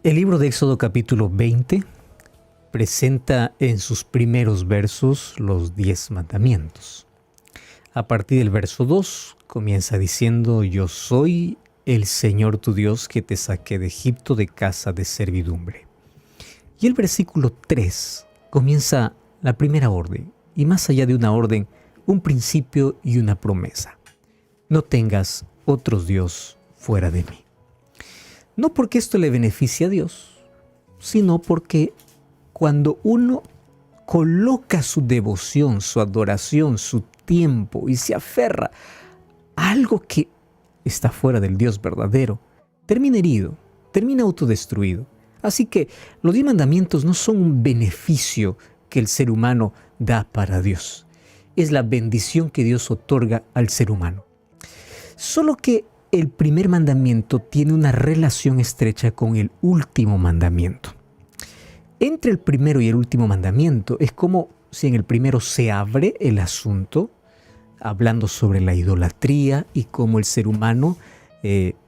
El libro de Éxodo capítulo 20 presenta en sus primeros versos los 10 mandamientos. A partir del verso 2 comienza diciendo: Yo soy el Señor tu Dios que te saqué de Egipto de casa de servidumbre. Y el versículo 3 comienza la primera orden, y más allá de una orden, un principio y una promesa. No tengas otros dios fuera de mí. No porque esto le beneficie a Dios, sino porque cuando uno coloca su devoción, su adoración, su tiempo y se aferra a algo que está fuera del Dios verdadero, termina herido, termina autodestruido. Así que los 10 mandamientos no son un beneficio que el ser humano da para Dios. Es la bendición que Dios otorga al ser humano. Solo que el primer mandamiento tiene una relación estrecha con el último mandamiento. Entre el primero y el último mandamiento es como si en el primero se abre el asunto, hablando sobre la idolatría y cómo el ser humano,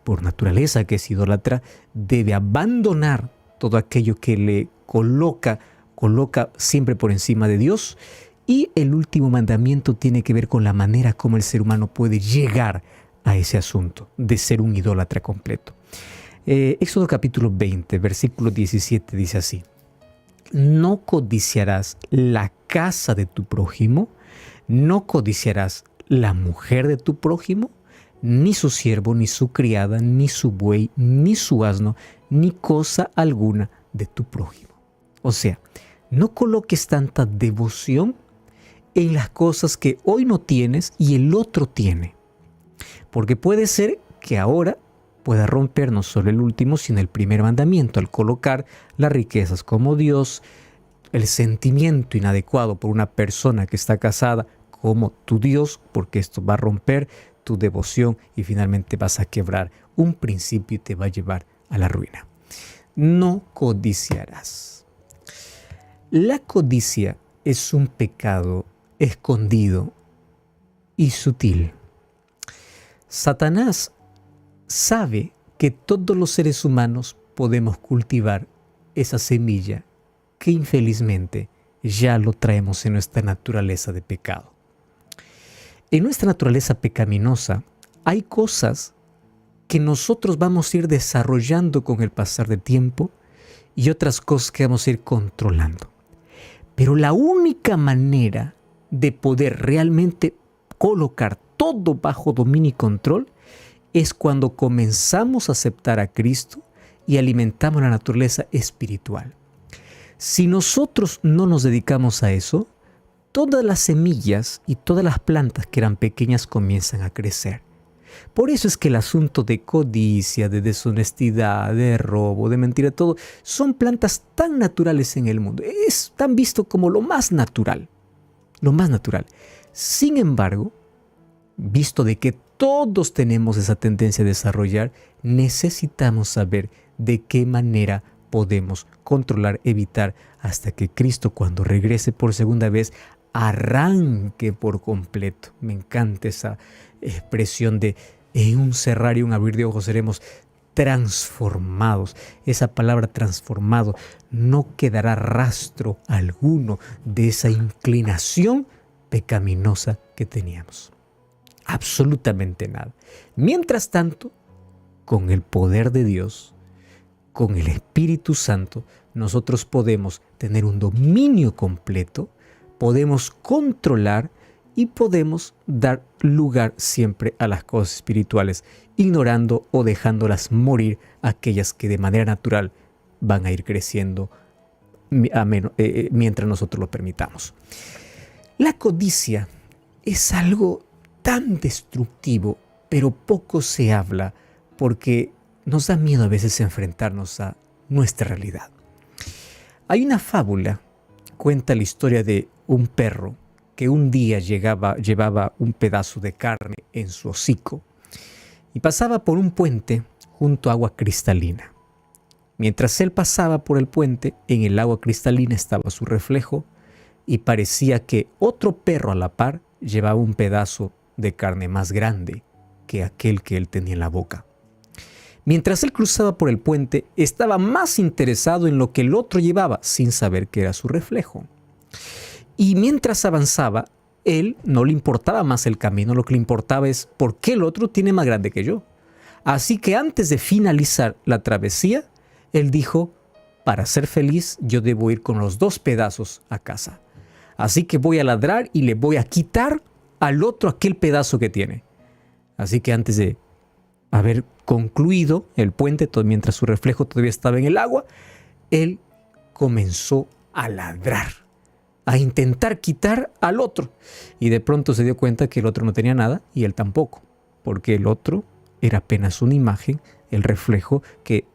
por naturaleza que es idólatra, debe abandonar todo aquello que le coloca siempre por encima de Dios. Y el último mandamiento tiene que ver con la manera como el ser humano puede llegar a ese asunto de ser un idólatra completo. Éxodo capítulo 20, versículo 17 dice así: No codiciarás la casa de tu prójimo, no codiciarás la mujer de tu prójimo, ni su siervo, ni su criada, ni su buey, ni su asno, ni cosa alguna de tu prójimo. O sea, no coloques tanta devoción en las cosas que hoy no tienes y el otro tiene. Porque puede ser que ahora pueda romper no solo el último, sino el primer mandamiento, al colocar las riquezas como Dios, el sentimiento inadecuado por una persona que está casada como tu Dios, porque esto va a romper tu devoción y finalmente vas a quebrar un principio y te va a llevar a la ruina. No codiciarás. La codicia es un pecado escondido y sutil. Satanás sabe que todos los seres humanos podemos cultivar esa semilla que infelizmente ya lo traemos en nuestra naturaleza de pecado. En nuestra naturaleza pecaminosa hay cosas que nosotros vamos a ir desarrollando con el pasar del tiempo y otras cosas que vamos a ir controlando. Pero la única manera de poder realmente colocar todo bajo dominio y control es cuando comenzamos a aceptar a Cristo y alimentamos la naturaleza espiritual. Si nosotros no nos dedicamos a eso, todas las semillas y todas las plantas que eran pequeñas comienzan a crecer. Por eso es que el asunto de codicia, de deshonestidad, de robo, de mentira, todo, son plantas tan naturales en el mundo. Es tan visto como lo más natural. Lo más natural. Sin embargo, visto de que todos tenemos esa tendencia a desarrollar, necesitamos saber de qué manera podemos controlar, evitar, hasta que Cristo, cuando regrese por segunda vez, arranque por completo. Me encanta esa expresión de en un cerrar y un abrir de ojos seremos transformados. Esa palabra transformado, no quedará rastro alguno de esa inclinación pecaminosa que teníamos. Absolutamente nada. Mientras tanto, con el poder de Dios, con el Espíritu Santo, nosotros podemos tener un dominio completo, podemos controlar y podemos dar lugar siempre a las cosas espirituales, ignorando o dejándolas morir aquellas que de manera natural van a ir creciendo mientras nosotros lo permitamos. La codicia es algo tan destructivo, pero poco se habla porque nos da miedo a veces enfrentarnos a nuestra realidad. Hay una fábula, cuenta la historia de un perro que un día llevaba un pedazo de carne en su hocico y pasaba por un puente junto a agua cristalina. Mientras él pasaba por el puente, en el agua cristalina estaba su reflejo y parecía que otro perro a la par llevaba un pedazo de carne más grande que aquel que él tenía en la boca. Mientras él cruzaba por el puente, estaba más interesado en lo que el otro llevaba, sin saber que era su reflejo. Y mientras avanzaba, él no le importaba más el camino, lo que le importaba es por qué el otro tiene más grande que yo. Así que antes de finalizar la travesía, él dijo, para ser feliz yo debo ir con los 2 pedazos a casa. Así que voy a ladrar y le voy a quitar al otro aquel pedazo que tiene. Así que antes de haber concluido el puente, mientras su reflejo todavía estaba en el agua, él comenzó a ladrar, a intentar quitar al otro. Y de pronto se dio cuenta que el otro no tenía nada y él tampoco, porque el otro era apenas una imagen, el reflejo que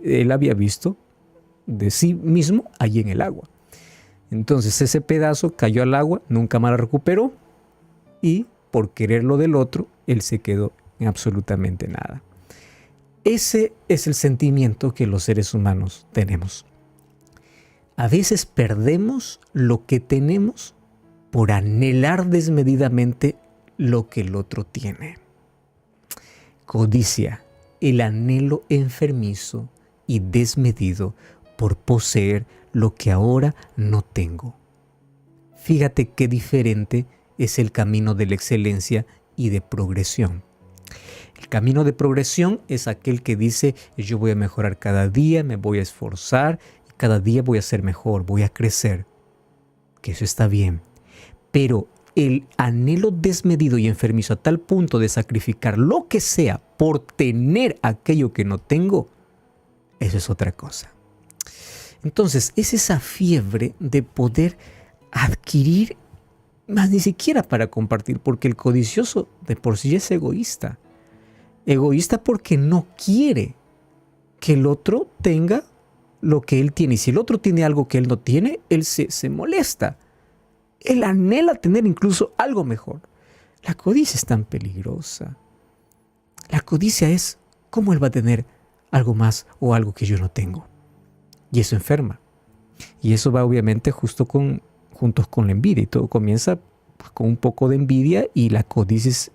él había visto de sí mismo allí en el agua. Entonces ese pedazo cayó al agua, nunca más lo recuperó y por querer lo del otro, él se quedó en absolutamente nada. Ese es el sentimiento que los seres humanos tenemos. A veces perdemos lo que tenemos por anhelar desmedidamente lo que el otro tiene. Codicia, el anhelo enfermizo y desmedido por poseer lo que ahora no tengo. Fíjate qué diferente es el camino de la excelencia y de progresión. El camino de progresión es aquel que dice, yo voy a mejorar cada día, me voy a esforzar, y cada día voy a ser mejor, voy a crecer. Que eso está bien. Pero el anhelo desmedido y enfermizo a tal punto de sacrificar lo que sea por tener aquello que no tengo, eso es otra cosa. Entonces, es esa fiebre de poder adquirir, más ni siquiera para compartir, porque el codicioso de por sí es egoísta. Egoísta porque no quiere que el otro tenga lo que él tiene. Y si el otro tiene algo que él no tiene, él se molesta. Él anhela tener incluso algo mejor. La codicia es tan peligrosa. La codicia es cómo él va a tener algo más o algo que yo no tengo. Y eso enferma. Y eso va obviamente juntos con la envidia. Y todo comienza con un poco de envidia y la codicia es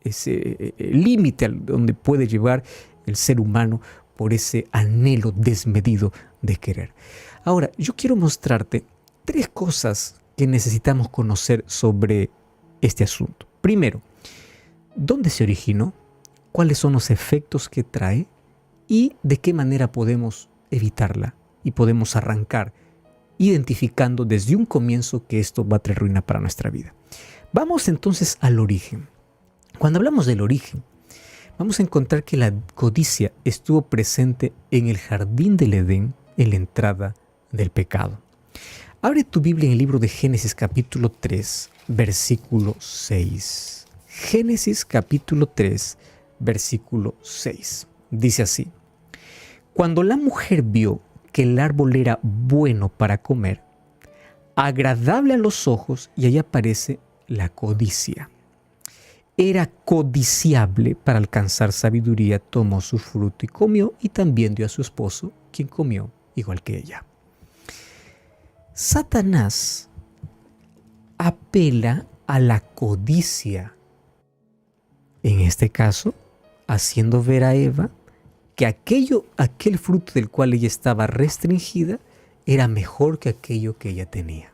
ese límite donde puede llevar el ser humano por ese anhelo desmedido de querer. Ahora, yo quiero mostrarte 3 cosas que necesitamos conocer sobre este asunto. Primero, ¿dónde se originó? ¿Cuáles son los efectos que trae? ¿Y de qué manera podemos evitarla? Y podemos arrancar identificando desde un comienzo que esto va a traer ruina para nuestra vida. Vamos entonces al origen. Cuando hablamos del origen, vamos a encontrar que la codicia estuvo presente en el jardín del Edén en la entrada del pecado. Abre tu Biblia en el libro de Génesis capítulo 3, versículo 6. Génesis capítulo 3, versículo 6. Dice así: Cuando la mujer vio que el árbol era bueno para comer, agradable a los ojos, y ahí aparece la codicia. Era codiciable para alcanzar sabiduría, tomó su fruto y comió, y también dio a su esposo, quien comió igual que ella. Satanás apela a la codicia, en este caso, haciendo ver a Eva que aquel fruto del cual ella estaba restringida era mejor que aquello que ella tenía.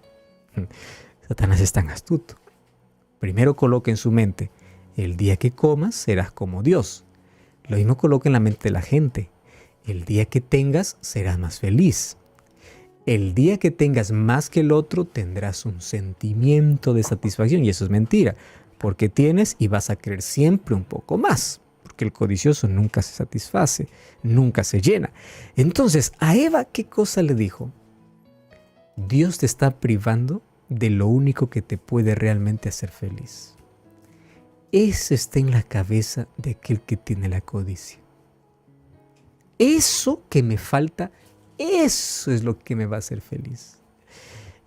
Satanás es tan astuto. Primero coloca en su mente, el día que comas serás como Dios. Lo mismo coloca en la mente de la gente. El día que tengas serás más feliz. El día que tengas más que el otro tendrás un sentimiento de satisfacción. Y eso es mentira, porque tienes y vas a querer siempre un poco más. Porque el codicioso nunca se satisface, nunca se llena. Entonces, a Eva, ¿qué cosa le dijo? Dios te está privando de lo único que te puede realmente hacer feliz. Eso está en la cabeza de aquel que tiene la codicia. Eso que me falta, eso es lo que me va a hacer feliz.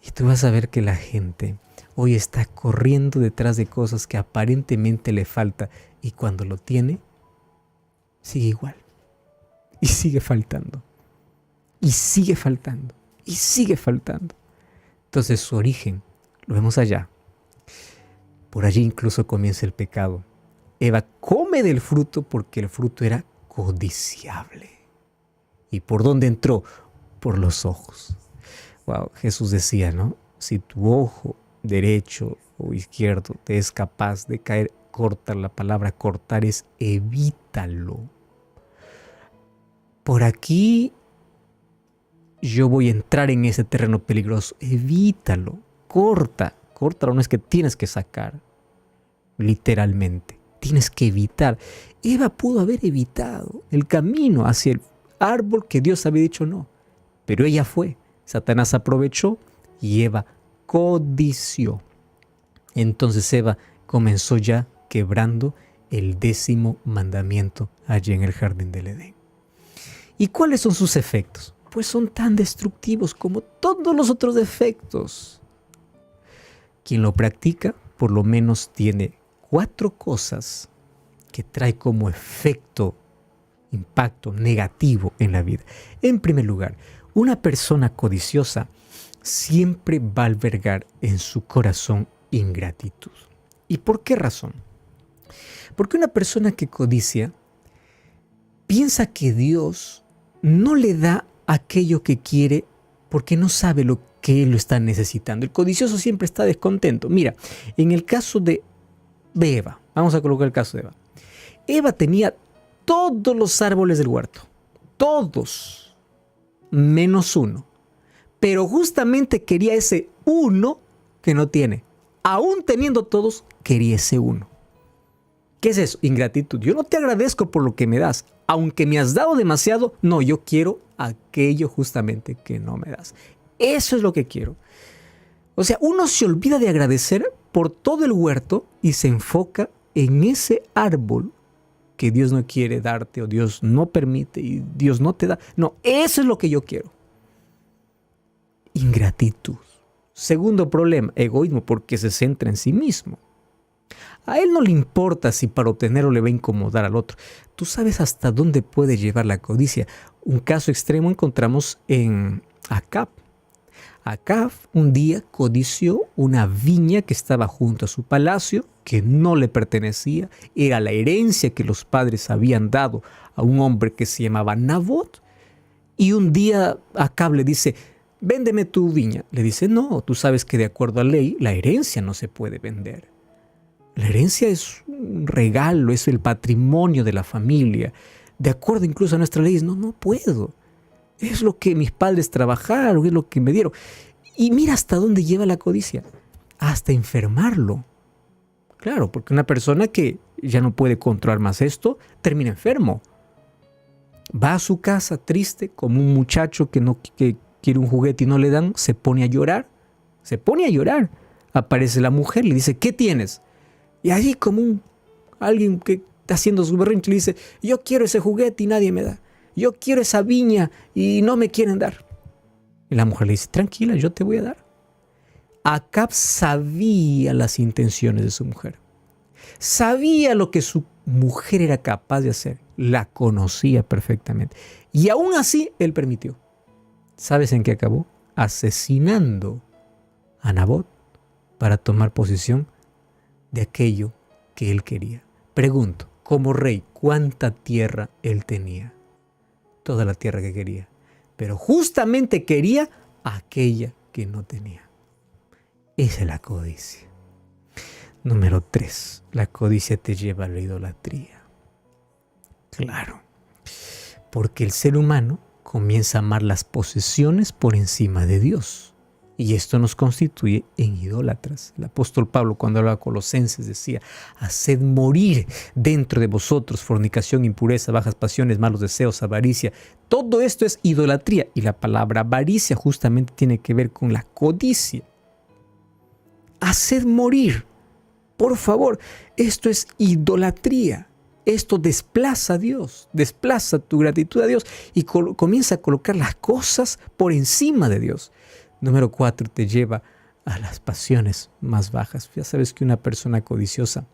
Y tú vas a ver que la gente hoy está corriendo detrás de cosas que aparentemente le falta, y cuando lo tiene, sigue igual. Y sigue faltando. Y sigue faltando. Y sigue faltando. Entonces su origen lo vemos allá. Por allí incluso comienza el pecado. Eva come del fruto porque el fruto era codiciable. ¿Y por dónde entró? Por los ojos. Wow, Jesús decía, ¿no? Si tu ojo derecho o izquierdo te es capaz de caer, corta. La palabra cortar es evítalo. Por aquí yo voy a entrar en ese terreno peligroso. Evítalo. Corta. Córtalo, no es que tienes que sacar. Literalmente. Tienes que evitar. Eva pudo haber evitado el camino hacia el árbol que Dios había dicho no. Pero ella fue. Satanás aprovechó y Eva codició. Entonces Eva comenzó ya quebrando el 10º mandamiento allí en el jardín del Edén. ¿Y cuáles son sus efectos? Pues son tan destructivos como todos los otros efectos. Quien lo practica, por lo menos tiene 4 cosas que trae como efecto, impacto negativo en la vida. En primer lugar, una persona codiciosa siempre va a albergar en su corazón ingratitud. ¿Y por qué razón? Porque una persona que codicia piensa que Dios no le da aquello que quiere porque no sabe lo que él lo está necesitando. El codicioso siempre está descontento. Mira, en el caso de Eva, vamos a colocar el caso de Eva. Eva tenía todos los árboles del huerto, todos, menos uno. Pero justamente quería ese uno que no tiene. Aún teniendo todos, quería ese uno. ¿Qué es eso? Ingratitud. Yo no te agradezco por lo que me das. Aunque me has dado demasiado, no, yo quiero aquello justamente que no me das. Eso es lo que quiero. O sea, uno se olvida de agradecer por todo el huerto y se enfoca en ese árbol que Dios no quiere darte o Dios no permite y Dios no te da. No, eso es lo que yo quiero. Ingratitud. Segundo problema, egoísmo, porque se centra en sí mismo. A él no le importa si para obtenerlo le va a incomodar al otro. Tú sabes hasta dónde puede llevar la codicia. Un caso extremo encontramos en Acab. Acab un día codició una viña que estaba junto a su palacio, que no le pertenecía. Era la herencia que los padres habían dado a un hombre que se llamaba Nabot. Y un día Acab le dice, véndeme tu viña. Le dice, no, tú sabes que de acuerdo a ley, la herencia no se puede vender. La herencia es un regalo, es el patrimonio de la familia. De acuerdo incluso a nuestras leyes, no puedo. Es lo que mis padres trabajaron, es lo que me dieron. Y mira hasta dónde lleva la codicia. Hasta enfermarlo. Claro, porque una persona que ya no puede controlar más esto, termina enfermo. Va a su casa triste, como un muchacho que quiere un juguete y no le dan, se pone a llorar. Se pone a llorar. Aparece la mujer, le dice, ¿qué tienes? Y allí como alguien que está haciendo su berrinche le dice, yo quiero ese juguete y nadie me da. Yo quiero esa viña y no me quieren dar. Y la mujer le dice, tranquila, yo te voy a dar. Acab sabía las intenciones de su mujer. Sabía lo que su mujer era capaz de hacer. La conocía perfectamente. Y aún así, él permitió. ¿Sabes en qué acabó? Asesinando a Nabot para tomar posesión de aquello que él quería. Pregunto, como rey, ¿cuánta tierra él tenía? Toda la tierra que quería. Pero justamente quería aquella que no tenía. Esa es la codicia. Número 3. La codicia te lleva a la idolatría. Claro. Porque el ser humano comienza a amar las posesiones por encima de Dios. Y esto nos constituye en idólatras. El apóstol Pablo, cuando hablaba a Colosenses, decía, haced morir dentro de vosotros fornicación, impureza, bajas pasiones, malos deseos, avaricia. Todo esto es idolatría. Y la palabra avaricia justamente tiene que ver con la codicia. Haced morir. Por favor, esto es idolatría. Esto desplaza a Dios, desplaza tu gratitud a Dios y comienza a colocar las cosas por encima de Dios. Número 4, te lleva a las pasiones más bajas. Ya sabes que una persona codiciosa,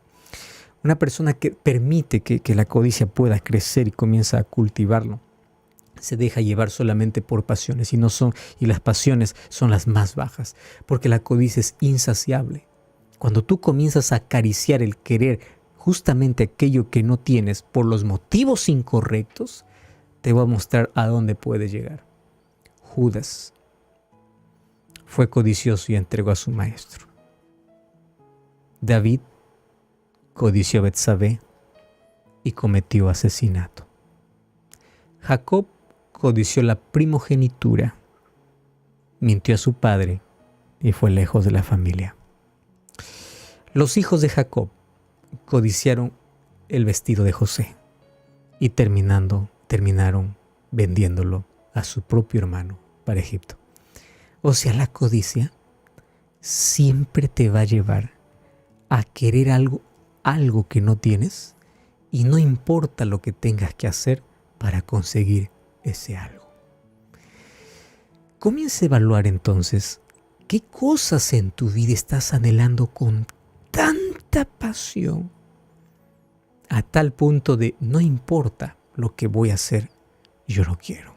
una persona que permite que la codicia pueda crecer y comienza a cultivarlo, se deja llevar solamente por pasiones y las pasiones son las más bajas, porque la codicia es insaciable. Cuando tú comienzas a acariciar el querer justamente aquello que no tienes por los motivos incorrectos, te voy a mostrar a dónde puedes llegar. Judas fue codicioso y entregó a su maestro. David codició a Betsabé y cometió asesinato. Jacob codició la primogenitura, mintió a su padre y fue lejos de la familia. Los hijos de Jacob codiciaron el vestido de José y terminaron vendiéndolo a su propio hermano para Egipto. O sea, la codicia siempre te va a llevar a querer algo que no tienes, y no importa lo que tengas que hacer para conseguir ese algo. Comienza a evaluar entonces qué cosas en tu vida estás anhelando con tanta pasión, a tal punto de no importa lo que voy a hacer, yo lo quiero.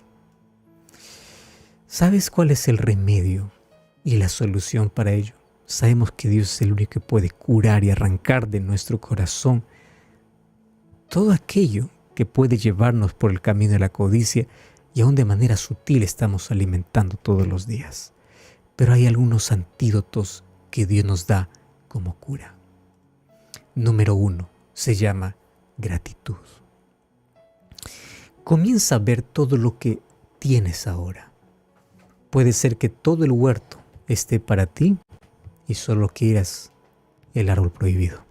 ¿Sabes cuál es el remedio y la solución para ello? Sabemos que Dios es el único que puede curar y arrancar de nuestro corazón todo aquello que puede llevarnos por el camino de la codicia y aún de manera sutil estamos alimentando todos los días. Pero hay algunos antídotos que Dios nos da como cura. Número 1, se llama gratitud. Comienza a ver todo lo que tienes ahora. Puede ser que todo el huerto esté para ti y solo quieras el árbol prohibido.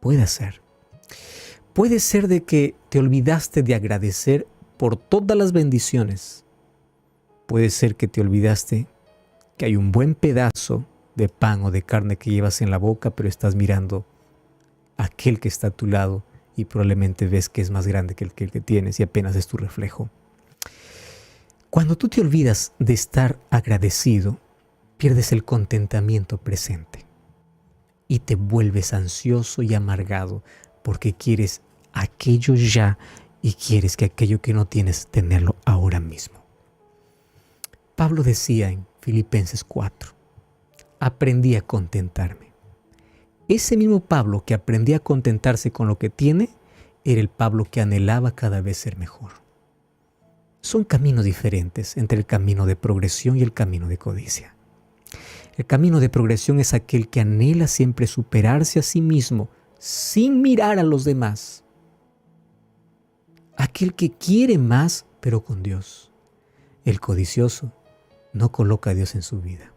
Puede ser. Puede ser de que te olvidaste de agradecer por todas las bendiciones. Puede ser que te olvidaste que hay un buen pedazo de pan o de carne que llevas en la boca, pero estás mirando a aquel que está a tu lado y probablemente ves que es más grande que el que tienes y apenas es tu reflejo. Cuando tú te olvidas de estar agradecido, pierdes el contentamiento presente y te vuelves ansioso y amargado porque quieres aquello ya y quieres que aquello que no tienes tenerlo ahora mismo. Pablo decía en Filipenses 4, aprendí a contentarme. Ese mismo Pablo que aprendía a contentarse con lo que tiene, era el Pablo que anhelaba cada vez ser mejor. Son caminos diferentes entre el camino de progresión y el camino de codicia. El camino de progresión es aquel que anhela siempre superarse a sí mismo sin mirar a los demás. Aquel que quiere más, pero con Dios. El codicioso no coloca a Dios en su vida,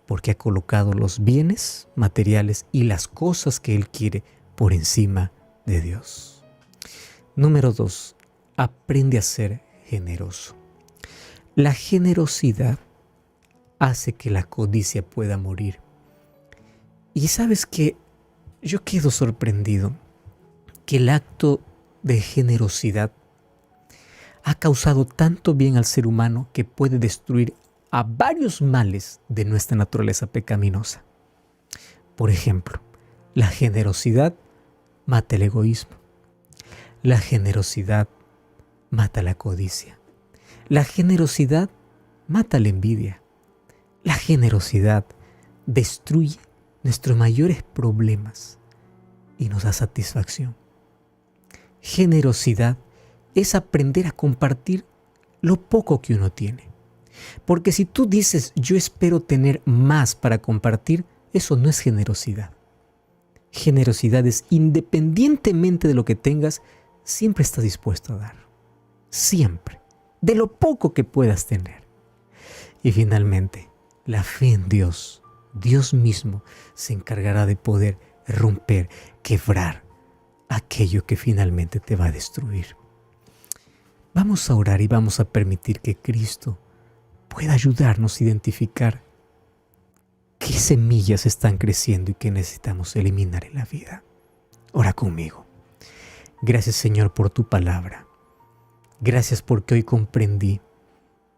porque ha colocado los bienes materiales y las cosas que él quiere por encima de Dios. Número 2, aprende a ser generoso. La generosidad hace que la codicia pueda morir. Y sabes que yo quedo sorprendido que el acto de generosidad ha causado tanto bien al ser humano que puede destruir a varios males de nuestra naturaleza pecaminosa. Por ejemplo, la generosidad mata el egoísmo. La generosidad mata la codicia. La generosidad mata la envidia. La generosidad destruye nuestros mayores problemas y nos da satisfacción. Generosidad es aprender a compartir lo poco que uno tiene. Porque si tú dices, yo espero tener más para compartir, eso no es generosidad. Generosidad es, independientemente de lo que tengas, siempre estás dispuesto a dar. Siempre. De lo poco que puedas tener. Y finalmente, la fe en Dios. Dios mismo se encargará de poder romper, quebrar aquello que finalmente te va a destruir. Vamos a orar y vamos a permitir que Cristo pueda ayudarnos a identificar qué semillas están creciendo y qué necesitamos eliminar en la vida. Ora conmigo. Gracias, Señor, por tu palabra. Gracias porque hoy comprendí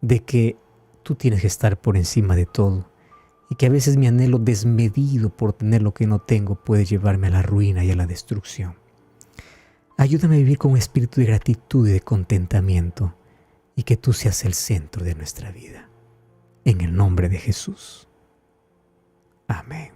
de que tú tienes que estar por encima de todo y que a veces mi anhelo desmedido por tener lo que no tengo puede llevarme a la ruina y a la destrucción. Ayúdame a vivir con un espíritu de gratitud y de contentamiento y que tú seas el centro de nuestra vida. En el nombre de Jesús. Amén.